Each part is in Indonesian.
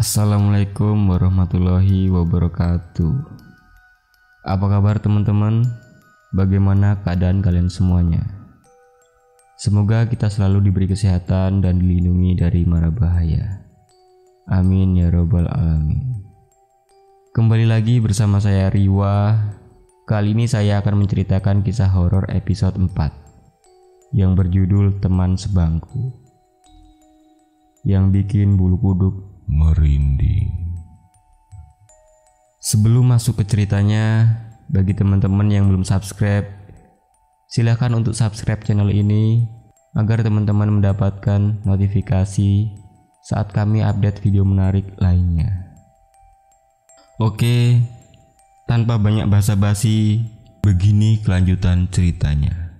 Assalamualaikum warahmatullahi wabarakatuh. Apa kabar teman-teman? Bagaimana keadaan kalian semuanya? Semoga kita selalu diberi kesehatan dan dilindungi dari mara bahaya. Amin ya robbal alamin. Kembali lagi bersama saya Riwa. Kali ini saya akan menceritakan kisah horor episode 4 yang berjudul Teman Sebangku, yang bikin bulu kuduk merinding. Sebelum masuk ke ceritanya, bagi teman-teman yang belum subscribe, silahkan untuk subscribe channel ini agar teman-teman mendapatkan notifikasi saat kami update video menarik lainnya. Oke, tanpa banyak basa-basi, begini kelanjutan ceritanya.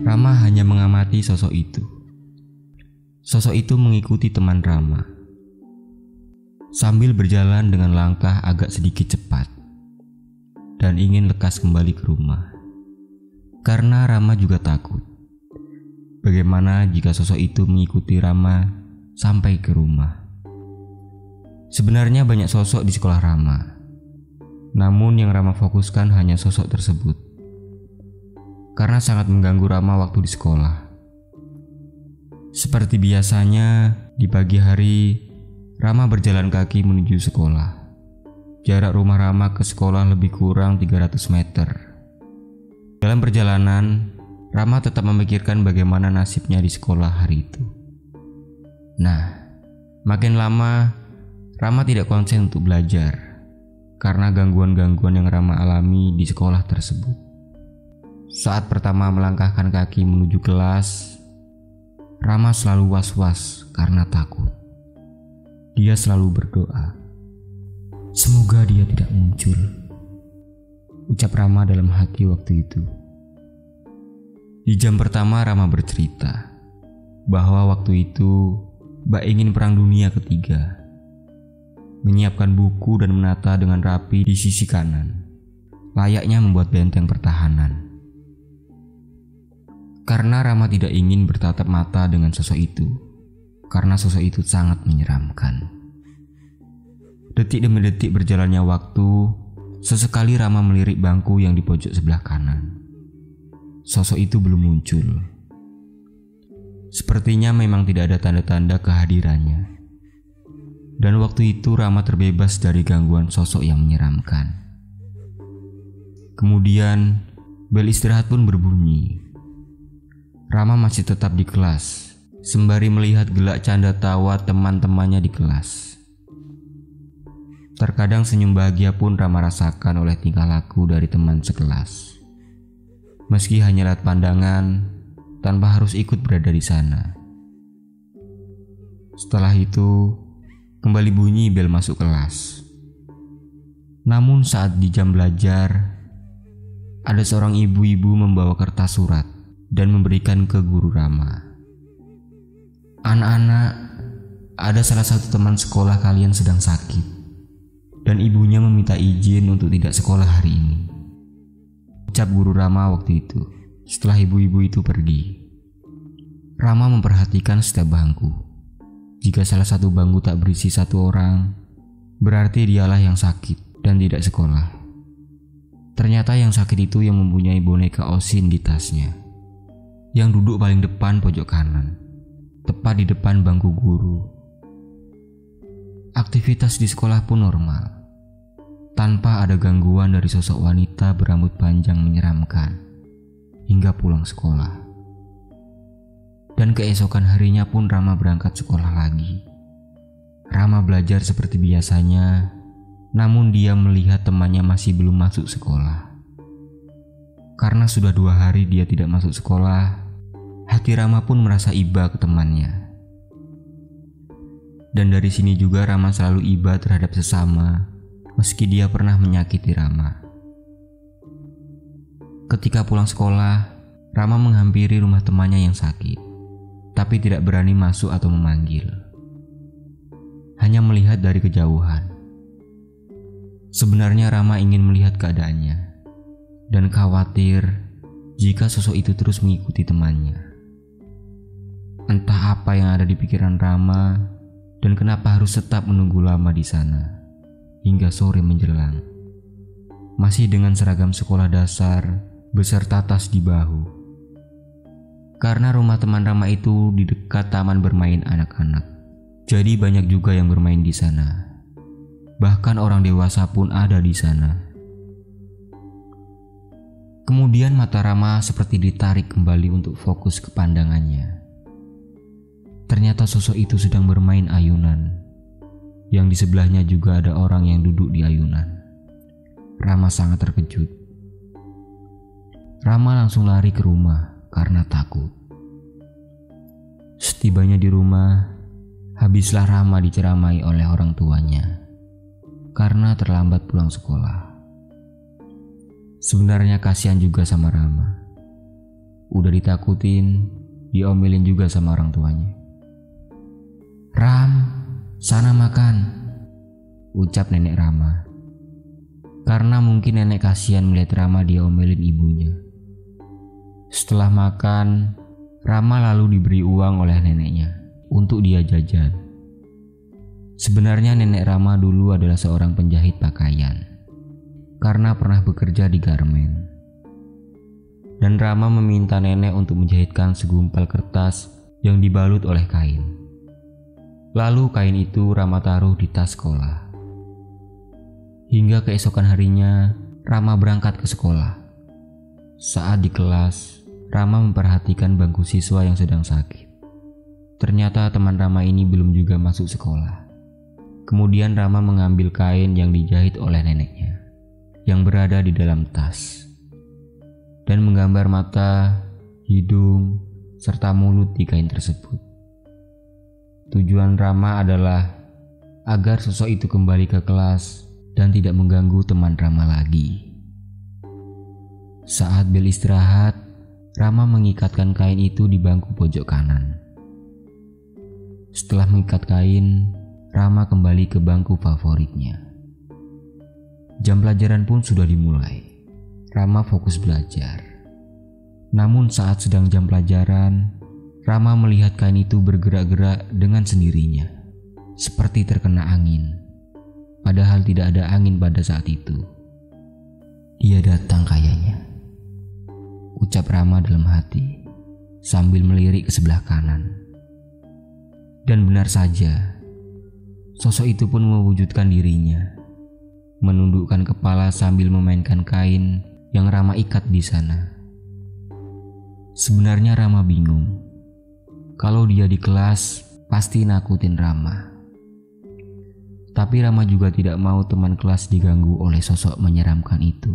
Rama hanya mengamati sosok itu. Sosok itu mengikuti teman Rama sambil berjalan dengan langkah agak sedikit cepat dan ingin lekas kembali ke rumah. Karena Rama juga takut. Bagaimana jika sosok itu mengikuti Rama sampai ke rumah? Sebenarnya banyak sosok di sekolah Rama. Namun yang Rama fokuskan hanya sosok tersebut, karena sangat mengganggu Rama waktu di sekolah. Seperti biasanya, di pagi hari, Rama berjalan kaki menuju sekolah. Jarak rumah Rama ke sekolah lebih kurang 300 meter. Dalam perjalanan, Rama tetap memikirkan bagaimana nasibnya di sekolah hari itu. Nah, makin lama, Rama tidak konsen untuk belajar karena gangguan-gangguan yang Rama alami di sekolah tersebut. Saat pertama melangkahkan kaki menuju kelas, Rama selalu was-was karena takut. Dia selalu berdoa, semoga dia tidak muncul, ucap Rama dalam hati waktu itu. Di jam pertama Rama bercerita bahwa waktu itu Mbak ingin Perang Dunia Ketiga, menyiapkan buku dan menata dengan rapi di sisi kanan, layaknya membuat benteng pertahanan. Karena Rama tidak ingin bertatap mata dengan sosok itu, karena sosok itu sangat menyeramkan. Detik demi detik berjalannya waktu, sesekali Rama melirik bangku yang di pojok sebelah kanan. Sosok itu belum muncul. Sepertinya memang tidak ada tanda-tanda kehadirannya. Dan waktu itu Rama terbebas dari gangguan sosok yang menyeramkan. Kemudian bel istirahat pun berbunyi. Rama masih tetap di kelas, sembari melihat gelak canda tawa teman-temannya di kelas. Terkadang senyum bahagia pun Rama rasakan oleh tingkah laku dari teman sekelas. Meski hanya lihat pandangan, tanpa harus ikut berada di sana. Setelah itu, kembali bunyi bel masuk kelas. Namun saat di jam belajar, ada seorang ibu-ibu membawa kertas surat dan memberikan ke guru Rama. Anak-anak, ada salah satu teman sekolah kalian sedang sakit, dan ibunya meminta izin untuk tidak sekolah hari ini, ucap guru Rama waktu itu setelah ibu-ibu itu pergi. Rama memperhatikan setiap bangku. Jika salah satu bangku tak berisi satu orang, berarti dialah yang sakit dan tidak sekolah. Ternyata yang sakit itu yang mempunyai boneka Osin di tasnya, yang duduk paling depan pojok kanan, tepat di depan bangku guru. Aktivitas di sekolah pun normal, tanpa ada gangguan dari sosok wanita berambut panjang menyeramkan, hingga pulang sekolah. Dan keesokan harinya pun Rama berangkat sekolah lagi. Rama belajar seperti biasanya, namun dia melihat temannya masih belum masuk sekolah. Karena sudah 2 hari dia tidak masuk sekolah, hati Rama pun merasa iba ke temannya. Dan dari sini juga Rama selalu iba terhadap sesama, meski dia pernah menyakiti Rama. Ketika pulang sekolah, Rama menghampiri rumah temannya yang sakit, tapi tidak berani masuk atau memanggil. hanya melihat dari kejauhan. Sebenarnya Rama ingin melihat keadaannya dan khawatir jika sosok itu terus mengikuti temannya. Entah apa yang ada di pikiran Rama dan kenapa harus tetap menunggu lama di sana hingga sore menjelang. Masih dengan seragam sekolah dasar beserta tas di bahu. Karena rumah teman Rama itu di dekat taman bermain anak-anak. Jadi banyak juga yang bermain di sana. Bahkan orang dewasa pun ada di sana. Kemudian mata Rama seperti ditarik kembali untuk fokus ke pandangannya. Ternyata sosok itu sedang bermain ayunan. Yang di sebelahnya juga ada orang yang duduk di ayunan. Rama sangat terkejut. Rama langsung lari ke rumah karena takut. Setibanya di rumah, habislah Rama diceramai oleh orang tuanya karena terlambat pulang sekolah. Sebenarnya kasihan juga sama Rama. Udah ditakutin, diomelin juga sama orang tuanya. "Ram, sana makan," ucap nenek Rama. Karena mungkin nenek kasihan melihat Rama diomelin ibunya. Setelah makan, Rama lalu diberi uang oleh neneknya untuk dia jajan. Sebenarnya nenek Rama dulu adalah seorang penjahit pakaian karena pernah bekerja di garmen. Dan Rama meminta nenek untuk menjahitkan segumpal kertas yang dibalut oleh kain. Lalu kain itu Rama taruh di tas sekolah. Hingga keesokan harinya Rama berangkat ke sekolah. Saat di kelas, Rama memperhatikan bangku siswa yang sedang sakit. Ternyata teman Rama ini belum juga masuk sekolah. Kemudian Rama mengambil kain yang dijahit oleh neneknya yang berada di dalam tas dan menggambar mata, hidung, serta mulut di kain tersebut. Tujuan Rama adalah agar sosok itu kembali ke kelas dan tidak mengganggu teman Rama lagi. Saat bel istirahat, Rama mengikatkan kain itu di bangku pojok kanan. Setelah mengikat kain, Rama kembali ke bangku favoritnya. Jam pelajaran pun sudah dimulai. Rama fokus belajar. Namun saat sedang jam pelajaran, Rama melihat kain itu bergerak-gerak dengan sendirinya, seperti terkena angin. Padahal tidak ada angin pada saat itu. "Dia datang kayaknya," ucap Rama dalam hati sambil melirik ke sebelah kanan. Dan benar saja, sosok itu pun mewujudkan dirinya, menundukkan kepala sambil memainkan kain yang Rama ikat di sana. Sebenarnya Rama bingung. Kalau dia di kelas, pasti nakutin Rama. Tapi Rama juga tidak mau teman kelas diganggu oleh sosok menyeramkan itu.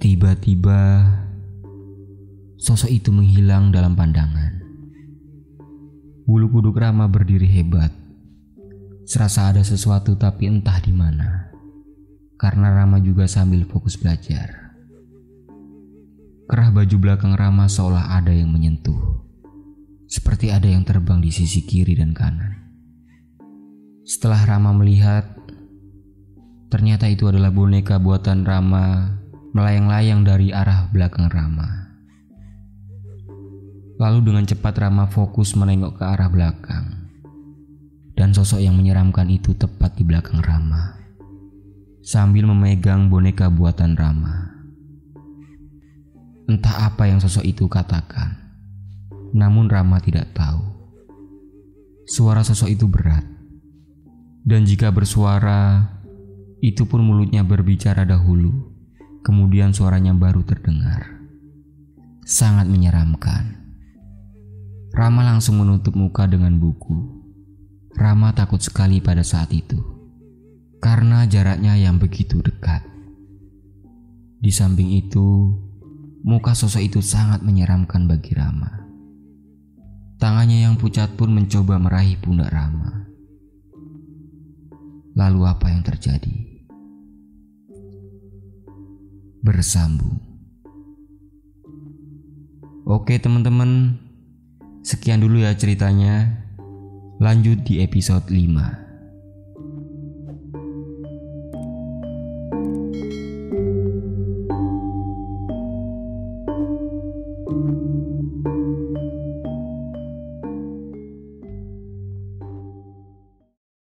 Tiba-tiba, sosok itu menghilang dalam pandangan. Bulu kuduk Rama berdiri hebat. Serasa ada sesuatu tapi entah di mana. Karena Rama juga sambil fokus belajar. Kerah baju belakang Rama seolah ada yang menyentuh. Seperti ada yang terbang di sisi kiri dan kanan. Setelah Rama melihat, ternyata itu adalah boneka buatan Rama melayang-layang dari arah belakang Rama. Lalu dengan cepat Rama fokus menengok ke arah belakang. Dan sosok yang menyeramkan itu tepat di belakang Rama, sambil memegang boneka buatan Rama. Entah apa yang sosok itu katakan, namun Rama tidak tahu. Suara sosok itu berat. Dan jika bersuara, itu pun mulutnya berbicara dahulu, kemudian suaranya baru terdengar. Sangat menyeramkan. Rama langsung menutup muka dengan buku. Rama takut sekali pada saat itu, karena jaraknya yang begitu dekat. Di samping itu, muka sosok itu sangat menyeramkan bagi Rama. Tangannya yang pucat pun mencoba meraih pundak Rama. Lalu apa yang terjadi? Bersambung. Oke teman-teman, sekian dulu ya ceritanya. Lanjut di episode 5.